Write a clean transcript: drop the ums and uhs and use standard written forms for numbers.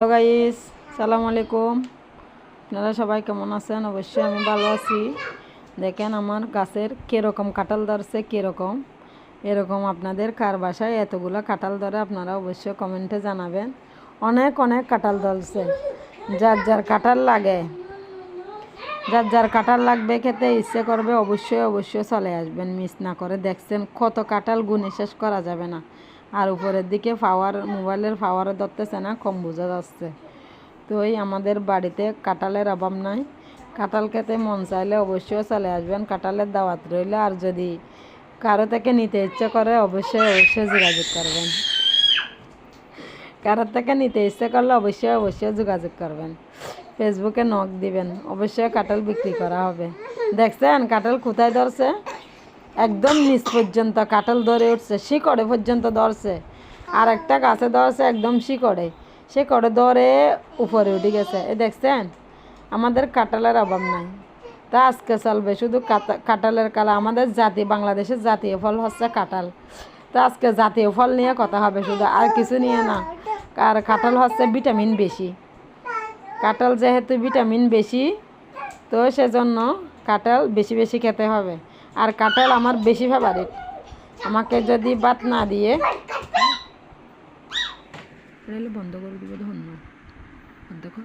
Hello guys, সালাম আলাইকুম। আপনারা সবাই কেমন আছেন? অবশ্যই আমি ভালো আছি। দেখেন আমার গাছের কীরকম কাঁঠাল ধরছে, কীরকম এরকম আপনাদের কার বাসায় এতগুলো কাঁঠাল ধরে আপনারা অবশ্যই কমেন্টে জানাবেন। অনেক অনেক কাঁঠাল ধরছে। যার যার কাঁঠাল লাগে, যার যার কাঁঠাল লাগবে, খেতে ইচ্ছে করবে, অবশ্যই অবশ্যই চলে আসবেন, মিস না করে। দেখছেন কত কাঁঠাল, গুণে শেষ করা যাবে না। আর উপরের দিকে মোবাইলের পাওয়ারও ধরতেছে না, কম বোঝা যাচ্ছে। তো আমাদের বাড়িতে কাঁঠালের অভাব নাই। কাঁঠাল খেতে মন চাইলে অবশ্যই চলে আসবেন, কাঁঠালের দাওয়াত রইল। আর যদি কারো থেকে নিতে ইচ্ছে করে অবশ্যই অবশ্যই যোগাযোগ করবেন। কারোর থেকে নিতে ইচ্ছে করলে অবশ্যই অবশ্যই যোগাযোগ করবেন, ফেসবুকে নক দিবেন, অবশ্যই কাঁঠাল বিক্রি করা হবে। দেখছেন কাঁঠাল কোথায় ধরছে? একদম নিচ পর্যন্ত কাঁঠাল ধরে উঠছে, শিকড়ে পর্যন্ত ধরছে। আর একটা গাছে ধরছে একদম শিকড়ে ধরে উপরে উঠে গেছে। দেখছেন আমাদের কাঁঠালের অভাব নাই। তা আজকে চলবে শুধু কাঁঠালের কালা। আমাদের বাংলাদেশের জাতীয় ফল হচ্ছে কাঁঠাল। তো আজকে জাতীয় ফল নিয়ে কথা হবে শুধু, আর কিছু নিয়ে না। আর কাঁঠাল হচ্ছে ভিটামিন বেশি। কাঁঠাল যেহেতু ভিটামিন বেশি, তো সেজন্য কাঁঠাল বেশি বেশি খেতে হবে। আর কাঁঠাল আমার বেশি ফেভারিট। আমাকে যদি ভাত না দিয়ে বন্ধ করে দিব, ধন্য দেখো।